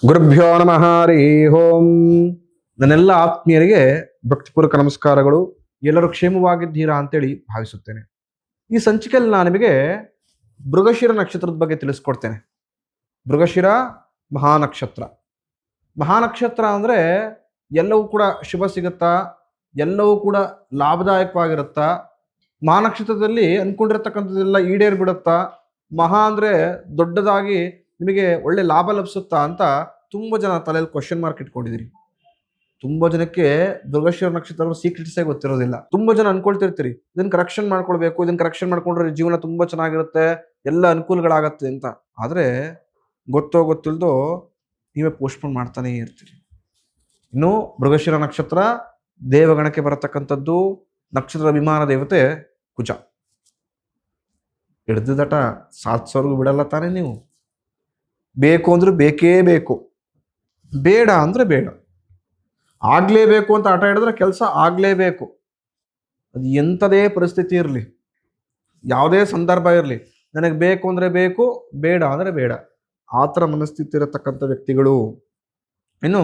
ಗುರುಭ್ಯೋ ನಮಃ ಹರಿ ಓಂ. ನನ್ನೆಲ್ಲ ಆತ್ಮೀಯರಿಗೆ ಭಕ್ತಿಪೂರ್ವಕ ನಮಸ್ಕಾರಗಳು. ಎಲ್ಲರೂ ಕ್ಷೇಮವಾಗಿದ್ದೀರಾ ಅಂತೇಳಿ ಭಾವಿಸುತ್ತೇನೆ. ಈ ಸಂಚಿಕೆಯಲ್ಲಿ ನಾನು ನಿಮಗೆ ಮೃಗಶಿರ ನಕ್ಷತ್ರದ ಬಗ್ಗೆ ತಿಳಿಸ್ಕೊಡ್ತೇನೆ. ಮೃಗಶಿರ ಮಹಾನಕ್ಷತ್ರ. ಮಹಾನಕ್ಷತ್ರ ಅಂದರೆ ಎಲ್ಲವೂ ಕೂಡ ಶುಭ ಸಿಗುತ್ತಾ, ಎಲ್ಲವೂ ಕೂಡ ಲಾಭದಾಯಕವಾಗಿರುತ್ತಾ, ಮಹಾನಕ್ಷತ್ರದಲ್ಲಿ ಅನ್ಕೊಂಡಿರತಕ್ಕಂಥದ್ದೆಲ್ಲ ಈಡೇರ್ಬಿಡುತ್ತಾ, ಮಹಾ ಅಂದರೆ ದೊಡ್ಡದಾಗಿ ನಿಮಗೆ ಒಳ್ಳೆ ಲಾಭ ಲಭಿಸುತ್ತಾ ಅಂತ ತುಂಬ ಜನ ತಲೆಯಲ್ಲಿ ಕ್ವಶನ್ ಮಾರ್ಕ್ ಇಟ್ಕೊಂಡಿದ್ದೀರಿ. ತುಂಬ ಜನಕ್ಕೆ ಮೃಗಶಿರ ನಕ್ಷತ್ರ ಸೀಕ್ರೆಟ್ಸೇ ಗೊತ್ತಿರೋದಿಲ್ಲ. ತುಂಬ ಜನ ಅನ್ಕೊಳ್ತಿರ್ತೀರಿ ಇದನ್ನ ಕರೆಕ್ಷನ್ ಮಾಡ್ಕೊಳ್ಬೇಕು, ಇದನ್ನ ಕರೆಕ್ಷನ್ ಮಾಡ್ಕೊಂಡ್ರೆ ಜೀವನ ತುಂಬ ಚೆನ್ನಾಗಿರುತ್ತೆ, ಎಲ್ಲ ಅನುಕೂಲಗಳಾಗತ್ತೆ ಅಂತ. ಆದರೆ ಗೊತ್ತೋ ಗೊತ್ತಿಲ್ದೋ ನೀವೇ ಪೋಸ್ಟ್ಪೋನ್ ಮಾಡ್ತಾನೇ ಇರ್ತೀರಿ. ಇನ್ನು ಮೃಗಶಿರ ನಕ್ಷತ್ರ ದೇವಗಣಕ್ಕೆ ಬರತಕ್ಕಂಥದ್ದು. ನಕ್ಷತ್ರದ ವಿಮಾನ ದೇವತೆ ಕುಜ. ಹಿಡ್ದು ದಟ ಸಾಧಿಸೋರ್ಗು ಬಿಡಲ್ಲ ತಾನೇ ನೀವು. ಬೇಕು ಅಂದ್ರೆ ಬೇಕೇ ಬೇಕು, ಬೇಡ ಅಂದ್ರೆ ಬೇಡ. ಆಗ್ಲೇಬೇಕು ಅಂತ ಆಟ ಹಿಡಿದ್ರೆ ಕೆಲಸ ಆಗ್ಲೇಬೇಕು. ಅದು ಎಂಥದೇ ಪರಿಸ್ಥಿತಿ ಇರಲಿ, ಯಾವುದೇ ಸಂದರ್ಭ ಇರಲಿ, ನನಗೆ ಬೇಕು ಅಂದ್ರೆ ಬೇಕು, ಬೇಡ ಅಂದ್ರೆ ಬೇಡ. ಆ ಥರ ಮನಸ್ಥಿತಿ ಇರತಕ್ಕಂಥ ವ್ಯಕ್ತಿಗಳು. ಇನ್ನು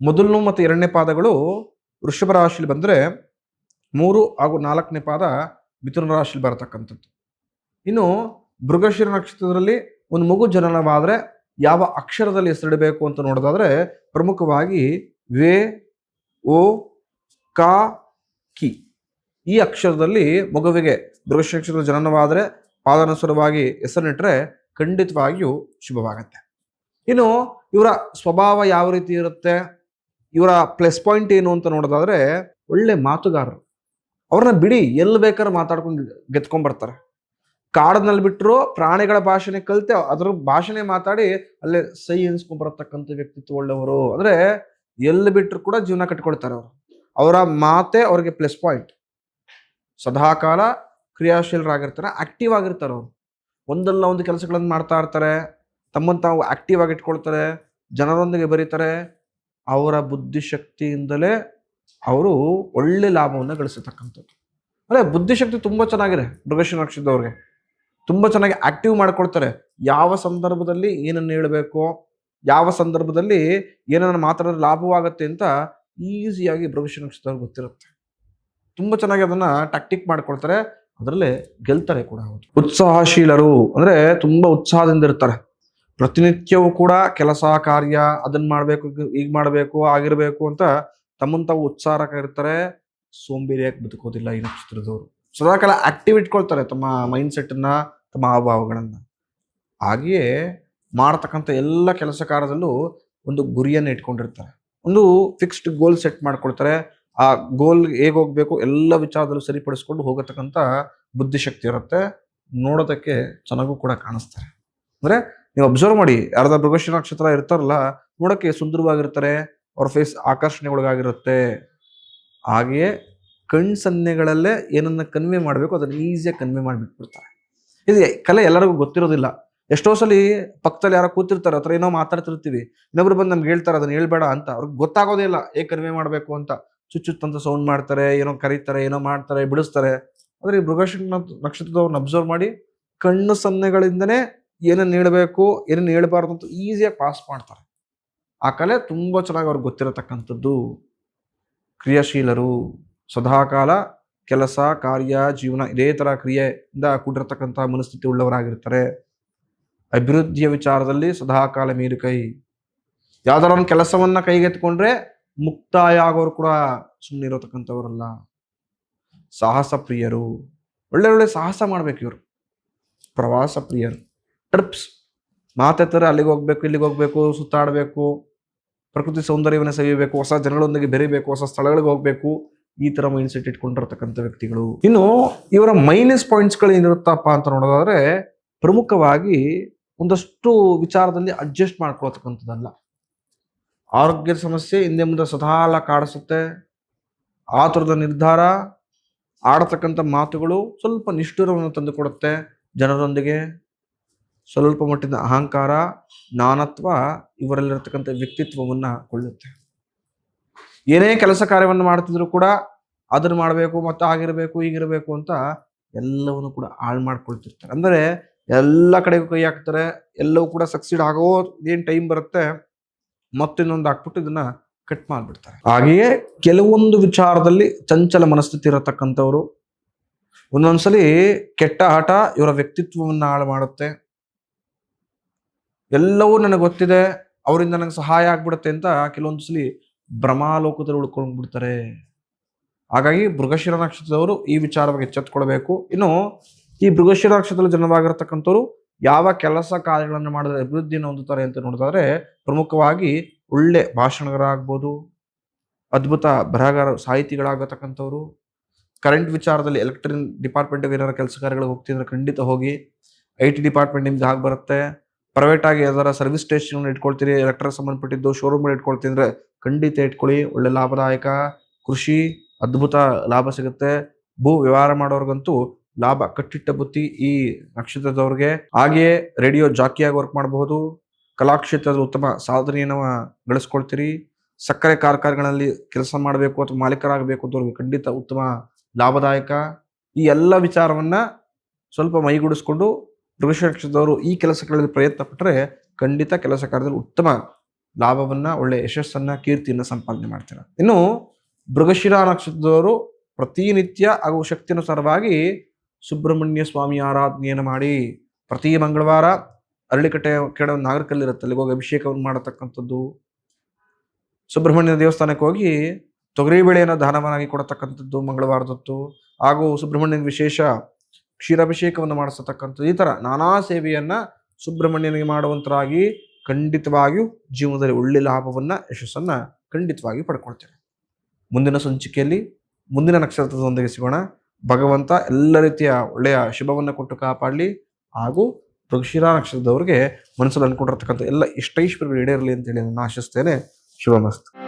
ಮೊದಲನೇ ಮತ್ತು ಎರಡನೇ ಪಾದಗಳು ವೃಷಭ ರಾಶಿಲಿ ಬಂದರೆ, 3 ಹಾಗೂ 4ನೇ ಪಾದ ಮಿಥುನ ರಾಶಿಲಿ ಬರತಕ್ಕಂಥದ್ದು. ಇನ್ನು ಮೃಗಶಿರ ನಕ್ಷತ್ರದಲ್ಲಿ ಒಂದು ಮಗು ಜನನವಾದರೆ ಯಾವ ಅಕ್ಷರದಲ್ಲಿ ಹೆಸರಿಡಬೇಕು ಅಂತ ನೋಡೋದಾದ್ರೆ, ಪ್ರಮುಖವಾಗಿ ವೇ, ಓ, ಕಾ, ಕಿ ಈ ಅಕ್ಷರದಲ್ಲಿ ಮಗುವಿಗೆ ಮೃಗಶಿರ ನಕ್ಷತ್ರದ ಜನನವಾದರೆ ಪಾದಾನುಸಾರವಾಗಿ ಹೆಸರಿನಿಟ್ಟರೆ ಖಂಡಿತವಾಗಿಯೂ ಶುಭವಾಗತ್ತೆ. ಇನ್ನು ಇವರ ಸ್ವಭಾವ ಯಾವ ರೀತಿ ಇರುತ್ತೆ, ಇವರ ಪ್ಲಸ್ ಪಾಯಿಂಟ್ ಏನು ಅಂತ ನೋಡೋದಾದ್ರೆ, ಒಳ್ಳೆ ಮಾತುಗಾರರು. ಅವ್ರನ್ನ ಬಿಡಿ ಎಲ್ಲಿ ಬೇಕಾದ್ರೆ ಮಾತಾಡ್ಕೊಂಡು ಗೆದ್ಕೊಂಡ್ಬರ್ತಾರೆ. ಕಾಡಿನಲ್ಲಿ ಬಿಟ್ಟರು ಪ್ರಾಣಿಗಳ ಭಾಷೆನೆ ಕಲಿತೆ ಅದ್ರ ಭಾಷೆನೆ ಮಾತಾಡಿ ಅಲ್ಲೇ ಸೈ ಎನ್ಸ್ಕೊಂಡ್ಬರತಕ್ಕಂಥ ವ್ಯಕ್ತಿತ್ವ ಒಳ್ಳೆಯವರು. ಅಂದ್ರೆ ಎಲ್ಲಿ ಬಿಟ್ಟರು ಕೂಡ ಜೀವನ ಕಟ್ಕೊಳ್ತಾರೆ ಅವರು. ಅವರ ಮಾತೆ ಅವ್ರಿಗೆ ಪ್ಲಸ್ ಪಾಯಿಂಟ್. ಸದಾಕಾಲ ಕ್ರಿಯಾಶೀಲರಾಗಿರ್ತಾರೆ, ಆಕ್ಟಿವ್ ಆಗಿರ್ತಾರೆ ಅವರು. ಒಂದಲ್ಲ ಒಂದು ಕೆಲಸಗಳನ್ನು ಮಾಡ್ತಾ ಇರ್ತಾರೆ, ತಮ್ಮನ್ನು ತಾವು ಆಕ್ಟಿವ್ ಆಗಿ ಇಟ್ಕೊಳ್ತಾರೆ, ಜನರೊಂದಿಗೆ ಬರೀತಾರೆ. ಅವರ ಬುದ್ಧಿಶಕ್ತಿಯಿಂದಲೇ ಅವರು ಒಳ್ಳೆ ಲಾಭವನ್ನು ಗಳಿಸತಕ್ಕಂಥದ್ದು. ಅಂದ್ರೆ ಬುದ್ಧಿಶಕ್ತಿ ತುಂಬ ಚೆನ್ನಾಗಿದೆ ಮೃಗಶಿರ ನಕ್ಷತ್ರದವ್ರಿಗೆ. ತುಂಬ ಚೆನ್ನಾಗಿ ಆಕ್ಟಿವ್ ಮಾಡ್ಕೊಳ್ತಾರೆ. ಯಾವ ಸಂದರ್ಭದಲ್ಲಿ ಏನನ್ನು ಹೇಳಬೇಕು, ಯಾವ ಸಂದರ್ಭದಲ್ಲಿ ಏನನ್ನು ಮಾತಾಡಿದ್ರೆ ಲಾಭವಾಗುತ್ತೆ ಅಂತ ಈಸಿಯಾಗಿ ಮೃಗಶಿರ ನಕ್ಷತ್ರದವ್ರಿಗೆ ಗೊತ್ತಿರುತ್ತೆ. ತುಂಬ ಚೆನ್ನಾಗಿ ಅದನ್ನು ಟ್ಯಾಕ್ಟಿಕ್ ಮಾಡ್ಕೊಳ್ತಾರೆ, ಅದರಲ್ಲೇ ಗೆಲ್ತಾರೆ ಕೂಡ. ಹೌದು. ಉತ್ಸಾಹಶೀಲರು ಅಂದರೆ ತುಂಬ ಉತ್ಸಾಹದಿಂದ ಇರ್ತಾರೆ. ಪ್ರತಿನಿತ್ಯವೂ ಕೂಡ ಕೆಲಸ ಕಾರ್ಯ ಅದನ್ನು ಮಾಡಬೇಕು, ಈಗ ಮಾಡಬೇಕು, ಆಗಿರಬೇಕು ಅಂತ ತಮ್ಮನ್ನು ತಾವು ಉತ್ಸಾಹಕ ಇರ್ತಾರೆ. ಸೋಂಬೇರಿಯಾಗಿ ಬದುಕೋದಿಲ್ಲ ಈ ನಕ್ಷತ್ರದವರು. ಸದಾಕಾಲ ಆಕ್ಟಿವ್ ಇಟ್ಕೊಳ್ತಾರೆ ತಮ್ಮ ಮೈಂಡ್ ಸೆಟ್ಟನ್ನು, ತಮ್ಮ ಹಾವಭಾವಗಳನ್ನು. ಹಾಗೆಯೇ ಮಾಡ್ತಕ್ಕಂಥ ಎಲ್ಲ ಕೆಲಸ ಕಾರ್ಯದಲ್ಲೂ ಒಂದು ಗುರಿಯನ್ನು ಇಟ್ಕೊಂಡಿರ್ತಾರೆ. ಒಂದು ಫಿಕ್ಸ್ಡ್ ಗೋಲ್ ಸೆಟ್ ಮಾಡ್ಕೊಳ್ತಾರೆ. ಆ ಗೋಲ್ ಹೇಗೆ ಹೋಗ್ಬೇಕು ಎಲ್ಲ ವಿಚಾರದಲ್ಲೂ ಸರಿಪಡಿಸ್ಕೊಂಡು ಹೋಗತಕ್ಕಂಥ ಬುದ್ಧಿಶಕ್ತಿ ಇರುತ್ತೆ. ನೋಡೋದಕ್ಕೆ ಚೆನ್ನಾಗೂ ಕೂಡ ಕಾಣಿಸ್ತಾರೆ. ಅಂದರೆ ನೀವು ಅಬ್ಸರ್ವ್ ಮಾಡಿ, ಯಾರದ ಮೃಗಶಿರ ನಕ್ಷತ್ರ ಇರ್ತಾರಲ್ಲ, ನೋಡೋಕ್ಕೆ ಸುಂದರವಾಗಿರ್ತಾರೆ, ಅವ್ರ ಫೇಸ್ ಆಕರ್ಷಣೆಗೊಳಗಾಗಿರುತ್ತೆ. ಹಾಗೆಯೇ ಸನ್ನೆಗಳಲ್ಲೇ ಏನನ್ನ ಕನ್ವೆ ಮಾಡಬೇಕು ಅದನ್ನು ಈಸಿಯಾಗಿ ಕನ್ವೆ ಮಾಡಿಬಿಟ್ಬಿಡ್ತಾರೆ. ಇದು ಕಲೆ ಎಲ್ಲರಿಗೂ ಗೊತ್ತಿರೋದಿಲ್ಲ. ಎಷ್ಟೋ ಸಲ ಪಕ್ಕದಲ್ಲಿ ಯಾರೋ ಕೂತಿರ್ತಾರೆ, ಹತ್ರ ಏನೋ ಮಾತಾಡ್ತಿರ್ತೀವಿ, ಇನ್ನೊಬ್ರು ಬಂದು ನಮ್ಗೆ ಹೇಳ್ತಾರೆ ಅದನ್ನ ಹೇಳ್ಬೇಡ ಅಂತ. ಅವ್ರಿಗೆ ಗೊತ್ತಾಗೋದೇ ಇಲ್ಲ ಹೇಗೆ ಕನ್ವೆ ಮಾಡಬೇಕು ಅಂತ. ಚುಚ್ಚುತ್ತಂತ ಸೌಂಡ್ ಮಾಡ್ತಾರೆ, ಏನೋ ಕರೀತಾರೆ, ಏನೋ ಮಾಡ್ತಾರೆ, ಬಿಡಿಸ್ತಾರೆ. ಆದರೆ ಈ ಮೃಗಶಿರ ನಕ್ಷತ್ರದವ್ರನ್ನ ಅಬ್ಸರ್ವ್ ಮಾಡಿ, ಸನ್ನೆಗಳಿಂದನೇ ಏನನ್ನು ಹೇಳಬೇಕು, ಏನನ್ನು ಹೇಳ್ಬಾರ್ದು ಅಂತ ಈಸಿಯಾಗಿ ಪಾಸ್ ಮಾಡ್ತಾರೆ. ಆ ಕಲೆ ತುಂಬ ಚೆನ್ನಾಗಿ ಅವ್ರಿಗೆ ಗೊತ್ತಿರತಕ್ಕಂಥದ್ದು. ಕ್ರಿಯಾಶೀಲರು, ಸದಾಕಾಲ ಕೆಲಸ ಕಾರ್ಯ ಜೀವನ ಇದೇ ಥರ ಕ್ರಿಯೆಯಿಂದ ಕೂಡಿರತಕ್ಕಂಥ ಮನಸ್ಥಿತಿ ಉಳ್ಳವರಾಗಿರ್ತಾರೆ. ಅಭಿವೃದ್ಧಿಯ ವಿಚಾರದಲ್ಲಿ ಸದಾಕಾಲ ಮೇಲು ಕೈ. ಯಾವ್ದಾರ ಒಂದು ಕೆಲಸವನ್ನ ಕೈಗೆತ್ಕೊಂಡ್ರೆ ಮುಕ್ತಾಯ ಆಗೋರು ಕೂಡ ಸುಮ್ಮನೆ ಇರತಕ್ಕಂಥವರಲ್ಲ. ಸಾಹಸ ಪ್ರಿಯರು, ಒಳ್ಳೆ ಒಳ್ಳೆ ಸಾಹಸ ಮಾಡ್ಬೇಕು ಇವರು. ಪ್ರವಾಸ ಪ್ರಿಯರು, ಟ್ರಿಪ್ಸ್ ಮಾತಾಡ್ತಾರೆ, ಅಲ್ಲಿಗೆ ಹೋಗ್ಬೇಕು, ಇಲ್ಲಿಗೆ ಹೋಗ್ಬೇಕು, ಸುತ್ತಾಡಬೇಕು, ಪ್ರಕೃತಿ ಸೌಂದರ್ಯವನ್ನು ಸವಿಯಬೇಕು, ಹೊಸ ಜನಗಳೊಂದಿಗೆ ಬೆರೀಬೇಕು, ಹೊಸ ಸ್ಥಳಗಳಿಗೆ ಹೋಗ್ಬೇಕು, ಈ ತರ ಮೈಂಡ್ ಸೆಟ್ ಇಟ್ಕೊಂಡಿರ್ತಕ್ಕಂಥ ವ್ಯಕ್ತಿಗಳು. ಇನ್ನು ಇವರ ಮೈನಸ್ ಪಾಯಿಂಟ್ಸ್ಗಳು ಏನಿರುತ್ತಪ್ಪ ಅಂತ ನೋಡೋದಾದ್ರೆ, ಪ್ರಮುಖವಾಗಿ ಒಂದಷ್ಟು ವಿಚಾರದಲ್ಲಿ ಅಡ್ಜಸ್ಟ್ ಮಾಡ್ಕೊಳ್ತಕ್ಕಂಥದ್ದಲ್ಲ. ಆರೋಗ್ಯದ ಸಮಸ್ಯೆ ಹಿಂದೆ ಮುಂದೆ ಸದಾಲ ಕಾಡಿಸುತ್ತೆ. ಆತುರದ ನಿರ್ಧಾರ, ಆಡತಕ್ಕಂಥ ಮಾತುಗಳು ಸ್ವಲ್ಪ ನಿಷ್ಠುರವನ್ನು ತಂದುಕೊಡುತ್ತೆ. ಜನರೊಂದಿಗೆ ಸ್ವಲ್ಪ ಮಟ್ಟಿನ ಅಹಂಕಾರ, ನಾನತ್ವ ಇವರಲ್ಲಿರತಕ್ಕಂಥ ವ್ಯಕ್ತಿತ್ವವನ್ನು ಕೊಳ್ಳುತ್ತೆ. ಏನೇ ಕೆಲಸ ಕಾರ್ಯವನ್ನು ಮಾಡ್ತಿದ್ರು ಕೂಡ ಅದನ್ನು ಮಾಡಬೇಕು, ಮತ್ತು ಆಗಿರಬೇಕು, ಹೀಗಿರಬೇಕು ಅಂತ ಎಲ್ಲವನ್ನು ಕೂಡ ಹಾಳು ಮಾಡ್ಕೊಳ್ತಿರ್ತಾರೆ. ಅಂದರೆ ಎಲ್ಲ ಕಡೆಗೂ ಕೈ ಹಾಕ್ತಾರೆ. ಎಲ್ಲವೂ ಕೂಡ ಸಕ್ಸೀಡ್ ಆಗೋ ಏನು ಟೈಮ್ ಬರುತ್ತೆ, ಮತ್ತಿನ್ನೊಂದು ಹಾಕ್ಬಿಟ್ಟು ಇದನ್ನ ಕಟ್ ಮಾಡಿಬಿಡ್ತಾರೆ. ಹಾಗೆಯೇ ಕೆಲವೊಂದು ವಿಚಾರದಲ್ಲಿ ಚಂಚಲ ಮನಸ್ಥಿತಿ ಇರತಕ್ಕಂಥವ್ರು, ಒಂದೊಂದ್ಸಲಿ ಕೆಟ್ಟ ಆಟ ಇವರ ವ್ಯಕ್ತಿತ್ವವನ್ನು ಹಾಳು ಮಾಡುತ್ತೆ. ಎಲ್ಲವೂ ನನಗೆ ಗೊತ್ತಿದೆ, ಅವರಿಂದ ನನಗೆ ಸಹಾಯ ಆಗ್ಬಿಡುತ್ತೆ ಅಂತ ಕೆಲವೊಂದು ಸಲ ಭ್ರಮಾಲೋಕದಲ್ಲಿ ಉಳ್ಕೊಂಡ್ಬಿಡ್ತಾರೆ. ಹಾಗಾಗಿ ಮೃಗಶಿರ ನಕ್ಷತ್ರದವರು ಈ ವಿಚಾರವಾಗಿ ಎಚ್ಚೆತ್ತುಕೊಳ್ಬೇಕು. ಇನ್ನು ಈ ಮೃಗಶಿರ ನಕ್ಷತ್ರದಲ್ಲಿ ಜನವಾಗಿರತಕ್ಕಂಥವ್ರು ಯಾವ ಕೆಲಸ ಕಾರ್ಯಗಳನ್ನು ಮಾಡಿದ್ರೆ ಅಭಿವೃದ್ಧಿಯನ್ನು ಹೊಂದುತ್ತಾರೆ ಅಂತ ನೋಡಿದ್ರೆ, ಪ್ರಮುಖವಾಗಿ ಒಳ್ಳೆ ಭಾಷಣಗಾರರಾಗ್ಬೋದು, ಅದ್ಭುತ ಬರಹಗಾರ ಸಾಹಿತಿಗಳಾಗತಕ್ಕಂಥವ್ರು, ಕರೆಂಟ್ ವಿಚಾರದಲ್ಲಿ ಎಲೆಕ್ಟ್ರಿಕ್ ಡಿಪಾರ್ಟ್ಮೆಂಟ್ ಏನಾರ ಕೆಲಸ ಕಾರ್ಯಗಳಿಗೆ ಹೋಗ್ತಿದ್ರೆ ಖಂಡಿತ ಹೋಗಿ. IT ಡಿಪಾರ್ಟ್ಮೆಂಟ್ ನಿಮ್ದು ಆಗಿ ಬರುತ್ತೆ. ಪ್ರೈವೇಟ್ ಆಗಿ ಯಾವ್ದಾರ ಸರ್ವಿಸ್ ಸ್ಟೇಷನ್ ಇಟ್ಕೊಳ್ತೀರಿ, ಎಲೆಕ್ಟ್ರಿಕ್ ಸಂಬಂಧಪಟ್ಟಿದ್ದು ಶೋರೂಮ್ ಇಟ್ಕೊಳ್ತೀನಿ ಅಂದ್ರೆ ಖಂಡಿತ ಇಟ್ಕೊಳ್ಳಿ, ಒಳ್ಳೆ ಲಾಭದಾಯಕ. ಕೃಷಿ ಅದ್ಭುತ ಲಾಭ ಸಿಗುತ್ತೆ. ಭೂ ವ್ಯವಹಾರ ಮಾಡೋರ್ಗಂತೂ ಲಾಭ ಕಟ್ಟಿಟ್ಟ ಬುತ್ತಿ ಈ ನಕ್ಷತ್ರದವ್ರಿಗೆ. ಹಾಗೆಯೇ ರೇಡಿಯೋ ಜಾಕಿಯಾಗಿ ವರ್ಕ್ ಮಾಡಬಹುದು. ಕಲಾಕ್ಷೇತ್ರದ ಉತ್ತಮ ಸಾಧನೆಯನ್ನು ಗಳಿಸ್ಕೊಳ್ತೀರಿ. ಸಕ್ಕರೆ ಕಾರ್ಖಾನೆಗಳಲ್ಲಿ ಕೆಲಸ ಮಾಡಬೇಕು ಅಥವಾ ಮಾಲೀಕರಾಗಬೇಕು ಅಂತವ್ರಿಗೆ ಖಂಡಿತ ಉತ್ತಮ ಲಾಭದಾಯಕ. ಈ ಎಲ್ಲ ವಿಚಾರವನ್ನ ಸ್ವಲ್ಪ ಮೈಗೂಡಿಸ್ಕೊಂಡು ಮೃಗಶಿರ ನಕ್ಷತ್ರದವರು ಈ ಕೆಲಸಗಳಲ್ಲಿ ಪ್ರಯತ್ನ ಪಟ್ಟರೆ ಖಂಡಿತ ಕೆಲಸ ಕಾರ್ಯದಲ್ಲಿ ಉತ್ತಮ ಲಾಭವನ್ನ, ಒಳ್ಳೆ ಯಶಸ್ಸನ್ನ, ಕೀರ್ತಿಯನ್ನ ಸಂಪಾದನೆ ಮಾಡ್ತಾರೆ. ಇನ್ನು ಮೃಗಶಿರ ನಕ್ಷತ್ರದವರು ಪ್ರತಿನಿತ್ಯ ಹಾಗೂ ಶಕ್ತಿಯನುಸಾರವಾಗಿ ಸುಬ್ರಹ್ಮಣ್ಯ ಸ್ವಾಮಿ ಆರಾಧನೆಯನ್ನು ಮಾಡಿ, ಪ್ರತಿ ಮಂಗಳವಾರ ಅರಳಿಕಟ್ಟೆ ಕೆಳ ನಾಗರಿಕಲ್ಲಿರುತ್ತೆ, ಅಲ್ಲಿಗೆ ಹೋಗಿ ಅಭಿಷೇಕವನ್ನು ಮಾಡತಕ್ಕಂಥದ್ದು. ಸುಬ್ರಹ್ಮಣ್ಯ ದೇವಸ್ಥಾನಕ್ಕೆ ಹೋಗಿ ತೊಗರಿ ಬೇಳೆಯನ್ನು ದಾನವನ್ನಾಗಿ ಕೊಡತಕ್ಕಂಥದ್ದು ಮಂಗಳವಾರದೊತ್ತು. ಹಾಗೂ ಸುಬ್ರಹ್ಮಣ್ಯನ ವಿಶೇಷ ಕ್ಷೀರಾಭಿಷೇಕವನ್ನು ಮಾಡಿಸತಕ್ಕಂಥದ್ದು. ಈ ತರ ನಾನಾ ಸೇವೆಯನ್ನ ಸುಬ್ರಹ್ಮಣ್ಯನಿಗೆ ಮಾಡುವಂತರಾಗಿ ಖಂಡಿತವಾಗಿಯೂ ಜೀವನದಲ್ಲಿ ಒಳ್ಳೆ ಲಾಭವನ್ನ, ಯಶಸ್ಸನ್ನ ಖಂಡಿತವಾಗಿ ಪಡ್ಕೊಳ್ತೇವೆ. ಮುಂದಿನ ಸಂಚಿಕೆಯಲ್ಲಿ ಮುಂದಿನ ನಕ್ಷತ್ರದೊಂದಿಗೆ ಸಿಗೋಣ. ಭಗವಂತ ಎಲ್ಲ ರೀತಿಯ ಒಳ್ಳೆಯ ಶುಭವನ್ನ ಕೊಟ್ಟು ಕಾಪಾಡಲಿ. ಹಾಗೂ ಮೃಗಶಿರ ನಕ್ಷತ್ರದವರಿಗೆ ಮನಸ್ಸಲ್ಲಿ ಅನ್ಕೊಂಡಿರ್ತಕ್ಕಂಥ ಎಲ್ಲ ಇಷ್ಟೈಶ್ವರ್ಯಗಳು ಈಡೇರಲಿ ಅಂತೇಳಿ ನಾನು ಆಶಿಸ್ತೇನೆ. ಶುಭಮಸ್ತು.